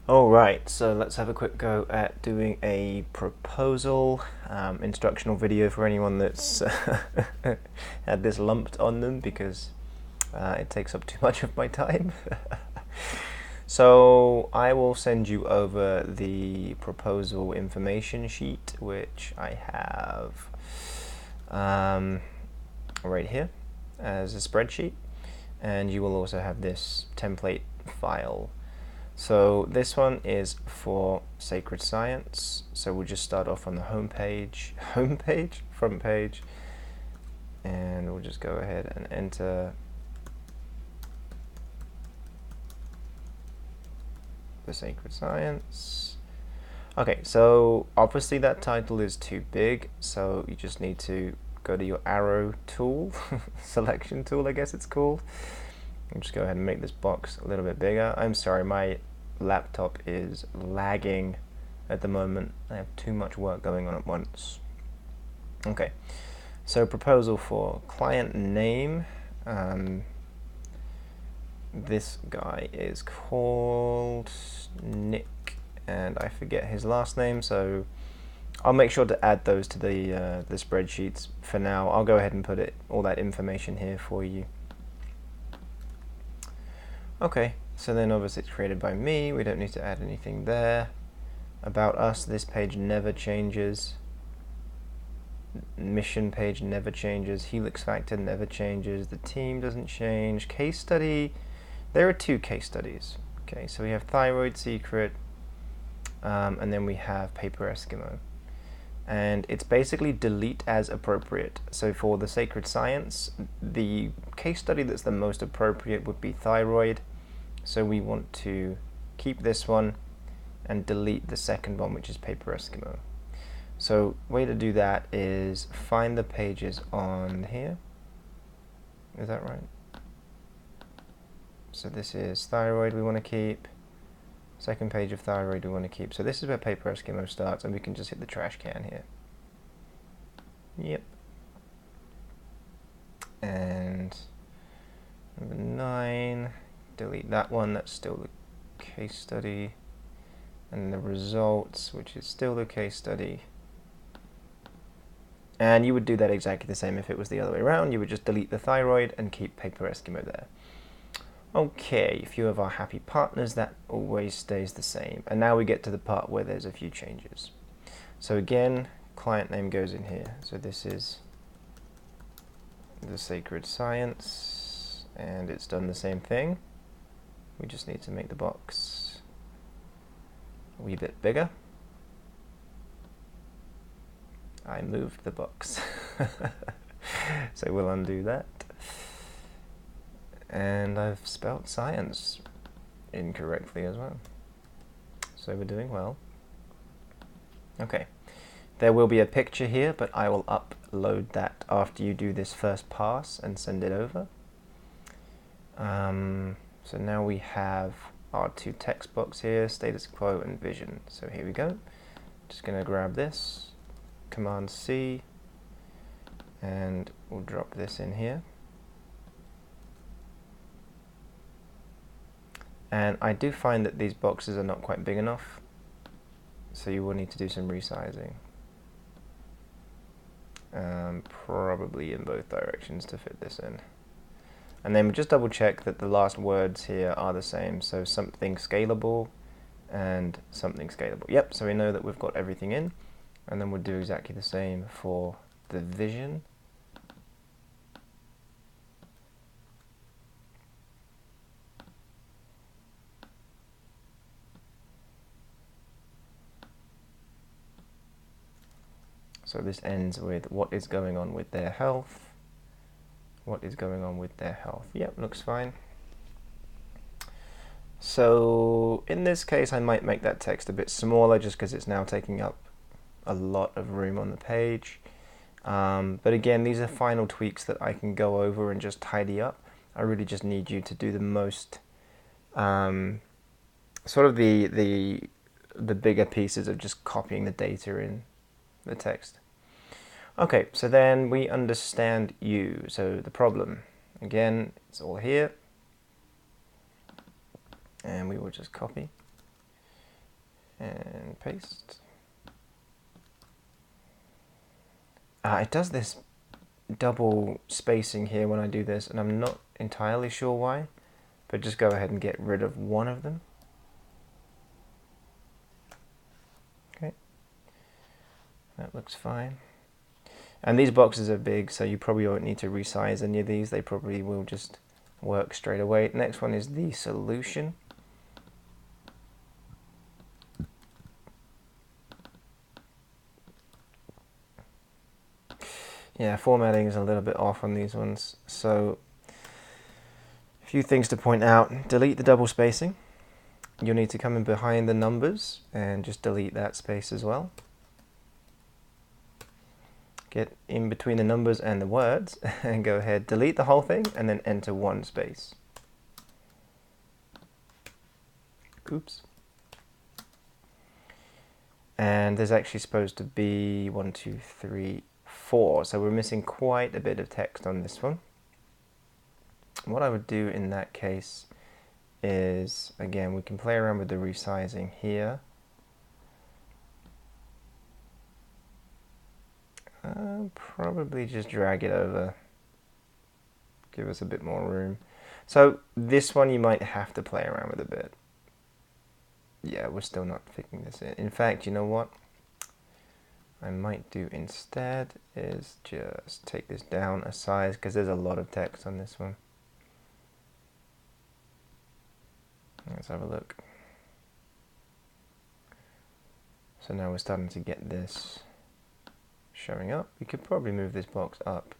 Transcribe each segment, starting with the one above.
Alright, so let's have a quick go at doing a proposal instructional video for anyone that's had this lumped on them because it takes up too much of my time. So I will send you over the proposal information sheet, which I have right here as a spreadsheet, and you will also have this template file. So this one is for Sacred Science, so we'll just start off on the front page, and we'll just go ahead and enter the Sacred Science. Okay, so obviously that title is too big, so you just need to go to your arrow tool, selection tool I guess it's called, and just go ahead and make this box a little bit bigger. I'm sorry, my laptop is lagging at the moment. I have too much work going on at once. Okay, so proposal for client name. This guy is called Nick, and I forget his last name, so I'll make sure to add those to the spreadsheets. For now, I'll go ahead and put all that information here for you. Okay, so then obviously it's created by me. We don't need to add anything there. About us, this page never changes. Mission page never changes. Helix factor never changes. The team doesn't change. Case study, there are 2 case studies. Okay, so we have thyroid secret, and then we have paper Eskimo. And it's basically delete as appropriate. So for the Sacred Science, the case study that's the most appropriate would be thyroid. So we want to keep this one and delete the second one, which is paper Eskimo. So way to do that is find the pages on here. Is that right? So this is thyroid we want to keep. Second page of thyroid we want to keep. So this is where paper Eskimo starts, and we can just hit the trash can here. Yep. And number 9, delete that one, that's still the case study. And the results, which is still the case study. And you would do that exactly the same if it was the other way around. You would just delete the thyroid and keep paper Eskimo there. Okay, a few of our happy partners, that always stays the same. And now we get to the part where there's a few changes. So again, client name goes in here. So this is the Sacred Science, and it's done the same thing. We just need to make the box a wee bit bigger. I moved the box. So we'll undo that. And I've spelt science incorrectly as well. So we're doing well. Okay. There will be a picture here, but I will upload that after you do this first pass and send it over. So now we have our 2 text box here, status quo and vision. So here we go. Just going to grab this, Command C, and we'll drop this in here. And I do find that these boxes are not quite big enough, so you will need to do some resizing. Probably in both directions to fit this in. And then just double check that the last words here are the same, so something scalable and something scalable. Yep, so we know that we've got everything in, and then we'll do exactly the same for the vision. So this ends with what is going on with their health. What is going on with their health? Yep, looks fine. So in this case, I might make that text a bit smaller just because it's now taking up a lot of room on the page. But again, these are final tweaks that I can go over and just tidy up. I really just need you to do the most, sort of the bigger pieces of just copying the data in the text. Okay, so then we understand you. So the problem, again, it's all here. And we will just copy. and paste. It does this double spacing here when I do this, and I'm not entirely sure why, but just go ahead and get rid of one of them. Okay, that looks fine. And these boxes are big, so you probably won't need to resize any of these. They probably will just work straight away. Next one is the solution. Yeah, formatting is a little bit off on these ones. So, a few things to point out. Delete the double spacing. You'll need to come in behind the numbers and just delete that space as well. Get in between the numbers and the words and go ahead, delete the whole thing and then enter one space. Oops. And there's actually supposed to be 1, 2, 3, 4. So we're missing quite a bit of text on this one. What I would do in that case is, again, we can play around with the resizing here. Probably just drag it over, give us a bit more room. So this one you might have to play around with a bit. Yeah, we're still not fitting this in. In fact, you know what I might do instead is just take this down a size, because there's a lot of text on this one. Let's have a look. So now we're starting to get this showing up. We could probably move this box up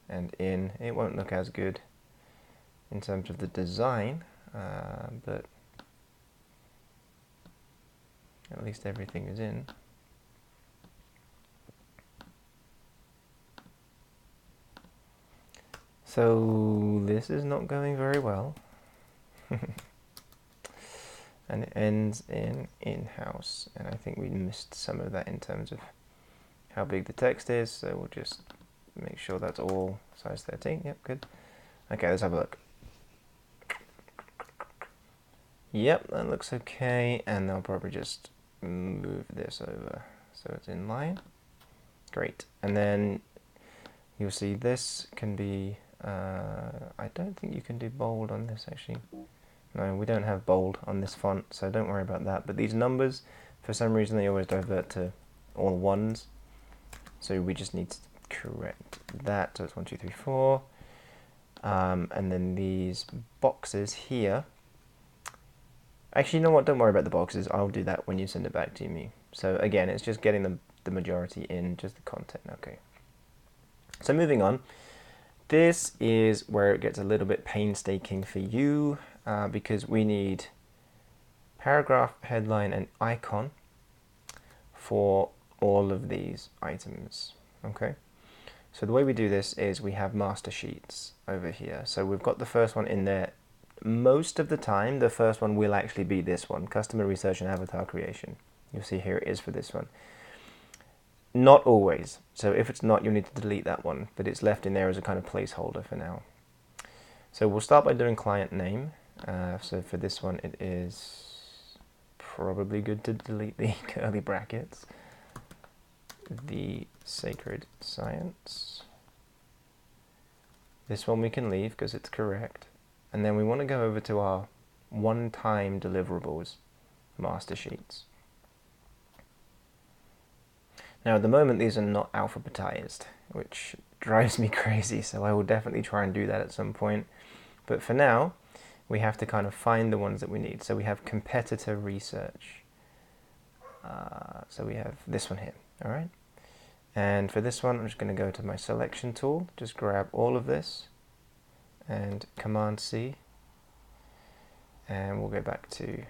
and in. It won't look as good in terms of the design, but at least everything is in. So this is not going very well. And it ends in in-house, and I think we missed some of that in terms of how big the text is, so we'll just make sure that's all size 13. Yep, good. Okay, let's have a look. Yep, that looks okay, and I'll probably just move this over so it's in line. Great. And then you'll see this can be, I don't think you can do bold on this actually. No, we don't have bold on this font, so don't worry about that. But these numbers, for some reason, they always divert to all ones. So we just need to correct that. So it's 1, 2, 3, 4. And then these boxes here. Actually, you know what? Don't worry about the boxes. I'll do that when you send it back to me. So again, it's just getting the majority in, just the content. Okay. So moving on. This is where it gets a little bit painstaking for you, because we need paragraph, headline, and icon for all of these items. Okay, so the way we do this is we have master sheets over here. So we've got the first one in there. Most of the time, the first one will actually be this one, customer research and avatar creation. You'll see here it is for this one. Not always. So if it's not, you'll need to delete that one, but it's left in there as a kind of placeholder for now. So we'll start by doing client name. So for this one, it is probably good to delete the curly brackets. The sacred science. This one we can leave because it's correct. And then we want to go over to our one-time deliverables master sheets. Now at the moment these are not alphabetized, which drives me crazy, so I will definitely try and do that at some point. But for now, we have to kind of find the ones that we need. So we have competitor research. So we have this one here, all right? And for this one, I'm just going to go to my selection tool, just grab all of this, and Command C, and we'll go back to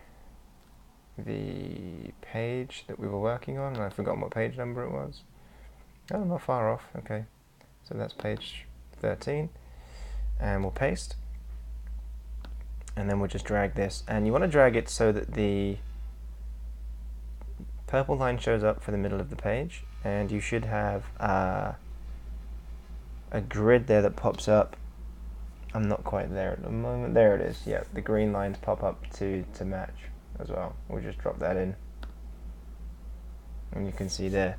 the page that we were working on. I've forgotten what page number it was. Oh, not far off. Okay, so that's page 13, and we'll paste, and then we'll just drag this, and you want to drag it so that the purple line shows up for the middle of the page, and you should have a grid there that pops up. I'm not quite there at the moment. There it is. Yeah, the green lines pop up to match as well. We'll just drop that in. And you can see there,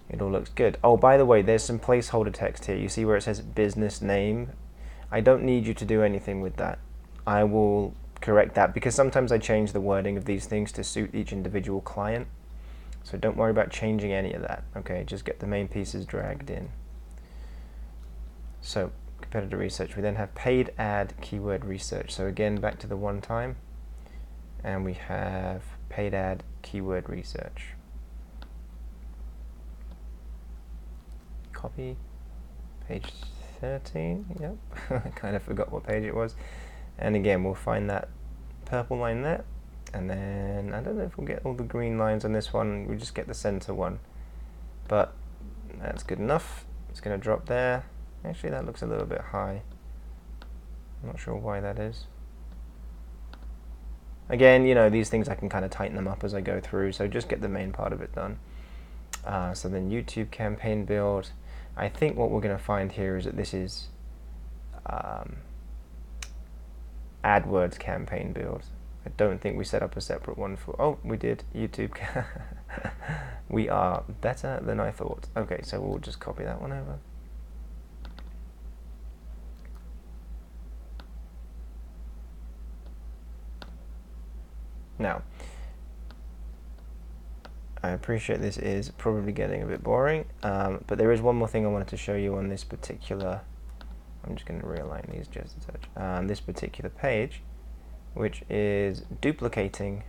it all looks good. Oh, by the way, there's some placeholder text here. You see where it says business name? I don't need you to do anything with that. I will correct that because sometimes I change the wording of these things to suit each individual client. So don't worry about changing any of that, okay? Just get the main pieces dragged in. So competitor research, we then have paid ad keyword research. So again, back to the one time, and we have paid ad keyword research. Copy, page 13, yep, I kind of forgot what page it was. And again, we'll find that purple line there, and then I don't know if we'll get all the green lines on this one, we'll just get the center one. But that's good enough, it's going to drop there. Actually, that looks a little bit high. I'm not sure why that is. Again, you know, these things I can kind of tighten them up as I go through, so just get the main part of it done. So then YouTube campaign build. I think what we're going to find here is that this is AdWords campaign build. I don't think we set up a separate one for, oh, we did, YouTube. We are better than I thought. Okay, so we'll just copy that one over. Now, I appreciate this is probably getting a bit boring, but there is one more thing I wanted to show you on this particular, I'm just going to realign these just a touch, this particular page, which is duplicating,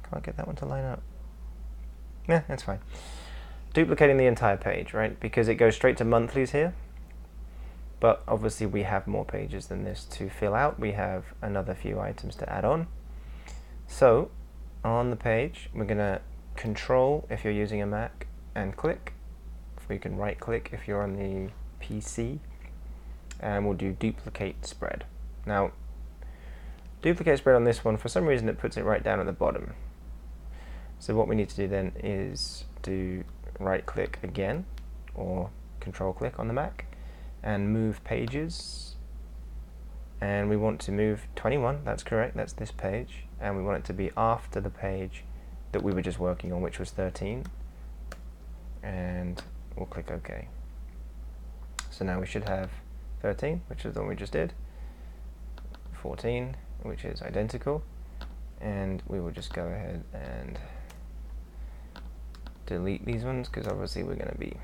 can't get that one to line up, yeah, that's fine, duplicating the entire page, right, because it goes straight to monthlies here, but obviously we have more pages than this to fill out, we have another few items to add on. So on the page, we're going to control if you're using a Mac and click, or you can right click if you're on the PC, and we'll do duplicate spread. Now, duplicate spread on this one, for some reason it puts it right down at the bottom. So what we need to do then is do right click again, or control click on the Mac, and move pages. And we want to move 21, that's correct, that's this page, and we want it to be after the page that we were just working on, which was 13, and we'll click OK. So now we should have 13, which is the one we just did, 14, which is identical, and we will just go ahead and delete these ones, because obviously we're going to be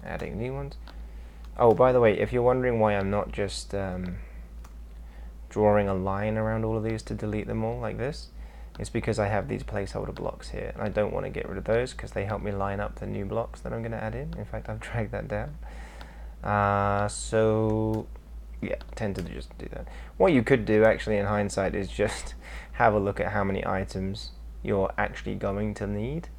adding new ones. Oh, by the way, if you're wondering why I'm not just drawing a line around all of these to delete them all like this, it's because I have these placeholder blocks here, and I don't want to get rid of those because they help me line up the new blocks that I'm going to add in. In fact, I've dragged that down. So, yeah, tend to just do that. What you could do, actually, in hindsight, is just have a look at how many items you're actually going to need.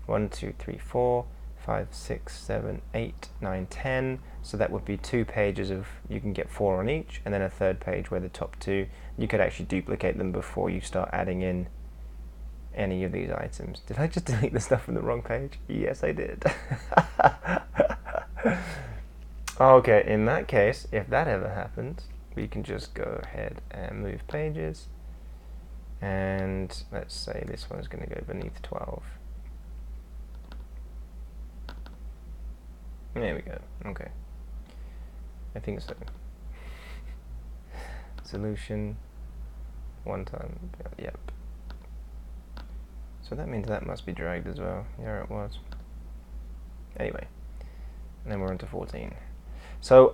1, 2, 3, 4, 5, 6, 7, 8, 9, 10. So that would be 2 pages of, you can get 4 on each, and then a third page where the top 2, you could actually duplicate them before you start adding in any of these items. Did I just delete the stuff from the wrong page? Yes, I did. Okay, in that case, if that ever happens, we can just go ahead and move pages, and let's say this one's going to go beneath 12. There we go. Okay. I think so. Solution. One time. Yep. So that means that must be dragged as well. Yeah, it was. Anyway. And then we're on to 14. So,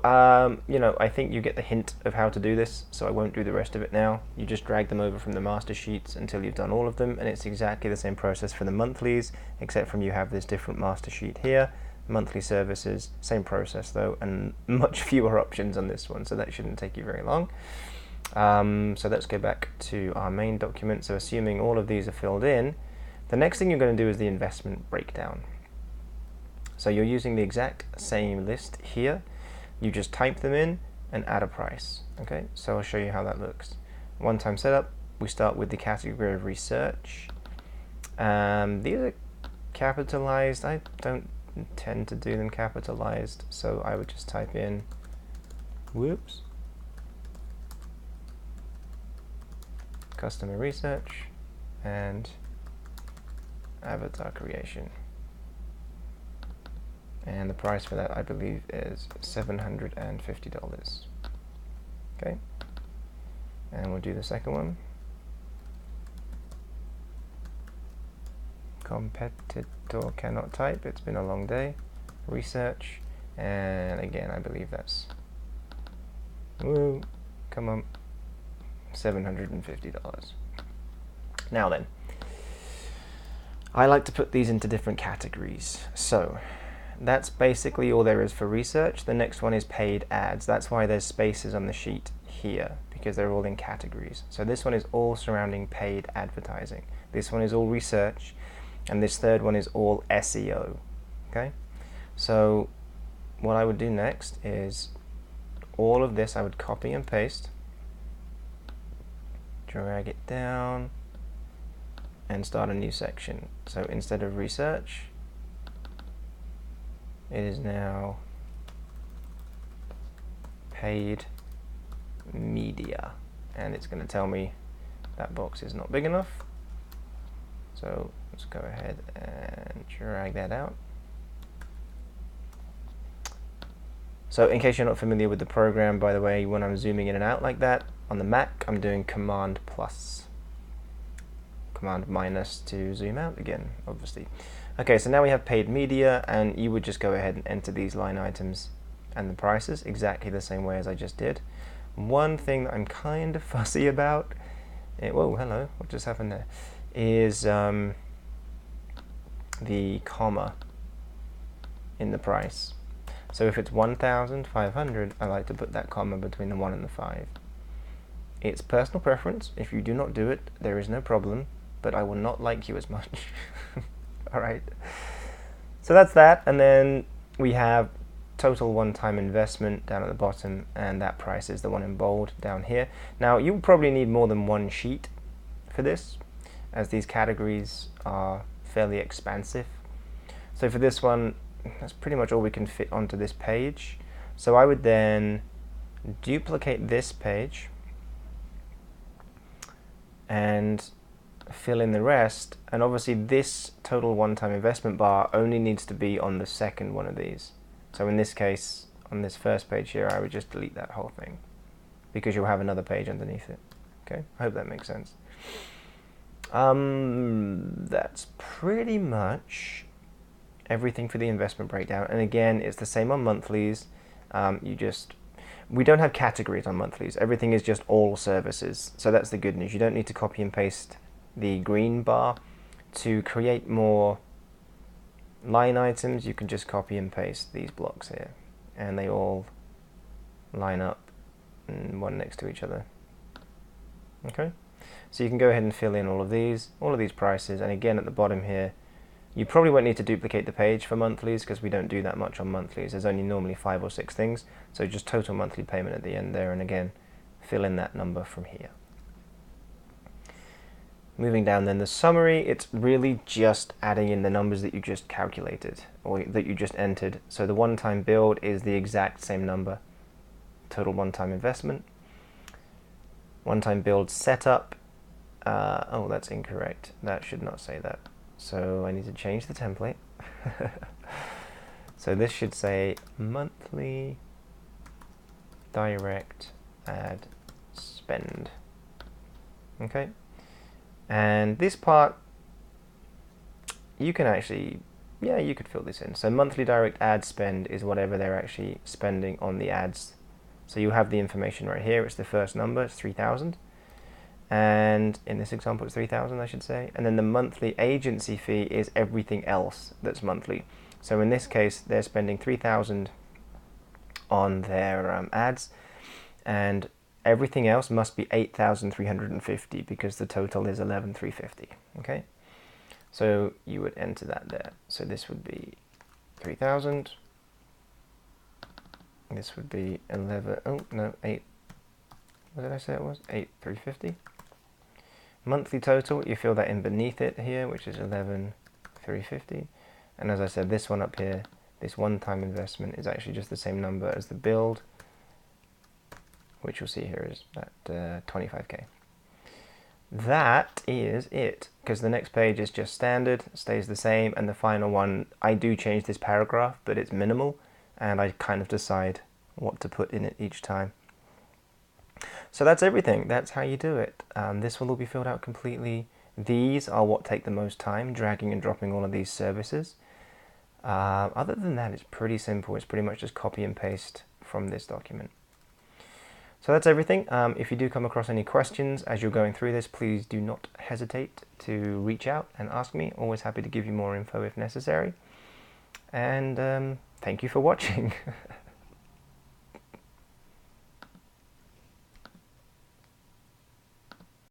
you know, I think you get the hint of how to do this, so I won't do the rest of it now. You just drag them over from the master sheets until you've done all of them, and it's exactly the same process for the monthlies, except from you have this different master sheet here. Monthly services, same process though, and much fewer options on this one, so that shouldn't take you very long. So let's go back to our main document. So assuming all of these are filled in, the next thing you're going to do is the investment breakdown. So you're using the exact same list here, you just type them in and add a price. Okay, so I'll show you how that looks. One-time setup, we start with the category of research. These are capitalized. I don't tend to do them capitalized, so I would just type in, whoops, customer research, and avatar creation. And the price for that, I believe, is $750. Okay. And we'll do the second one. Competitor cannot type, it's been a long day. Research, and again, I believe that's, woo, come on, $750. Now then, I like to put these into different categories. So that's basically all there is for research. The next one is paid ads. That's why there's spaces on the sheet here, because they're all in categories. So this one is all surrounding paid advertising. This one is all research, and this third one is all SEO. Okay, so what I would do next is all of this I would copy and paste, drag it down, and start a new section. So instead of research, it is now paid media, and it's going to tell me that box is not big enough. So let's go ahead and drag that out. So in case you're not familiar with the program, by the way, when I'm zooming in and out like that on the Mac, I'm doing Command plus, Command minus to zoom out again, obviously. Okay, so now we have paid media, and you would just go ahead and enter these line items and the prices exactly the same way as I just did. One thing that I'm kind of fussy about, whoa, hello, what just happened there, is the comma in the price. So if it's 1,500, I like to put that comma between the 1 and the 5. It's personal preference. If you do not do it, there is no problem, but I will not like you as much. Alright, so that's that, and then we have total one-time investment down at the bottom, and that price is the one in bold down here. Now you'll probably need more than one sheet for this, as these categories are fairly expansive. So for this one, that's pretty much all we can fit onto this page. So I would then duplicate this page and fill in the rest, and obviously this total one-time investment bar only needs to be on the second one of these. So in this case, on this first page here, I would just delete that whole thing, because you'll have another page underneath it. Okay, I hope that makes sense. That's pretty much everything for the investment breakdown, and again, it's the same on monthlies. We don't have categories on monthlies. Everything is just all services, so that's the good news. You don't need to copy and paste the green bar to create more line items. You can just copy and paste these blocks here, and they all line up one next to each other. Okay, so you can go ahead and fill in all of these prices, and again at the bottom here, you probably won't need to duplicate the page for monthlies, because we don't do that much on monthlies. There's only normally 5 or 6 things, so just total monthly payment at the end there, and again fill in that number from here. Moving down then, the summary, it's really just adding in the numbers that you just calculated, or that you just entered. So the one-time build is the exact same number, total one-time investment. One-time build setup, oh, that's incorrect. That should not say that. So I need to change the template. So this should say monthly direct ad spend. Okay. And this part, you can actually, yeah, you could fill this in. So monthly direct ad spend is whatever they're actually spending on the ads. So you have the information right here. It's the first number, it's 3,000. And in this example, it's 3,000, I should say. And then the monthly agency fee is everything else that's monthly. So in this case, they're spending 3,000 on their ads, and everything else must be 8,350 because the total is 11,350. Okay, so you would enter that there. So this would be 3,000. This would be 11. Oh no, 8. What did I say it was? 8,350. Monthly total, you fill that in beneath it here, which is 11,350. And as I said, this one up here, this one-time investment is actually just the same number as the build, which you'll see here is at 25k. that is it, because the next page is just standard, stays the same, and the final one, I do change this paragraph, but it's minimal, and I kind of decide what to put in it each time. So that's everything. That's how you do it. This will all be filled out completely. These are what take the most time, dragging and dropping all of these services. Other than that, it's pretty simple. It's pretty much just copy and paste from this document. So that's everything. If you do come across any questions as you're going through this, please do not hesitate to reach out and ask me. Always happy to give you more info if necessary. And thank you for watching.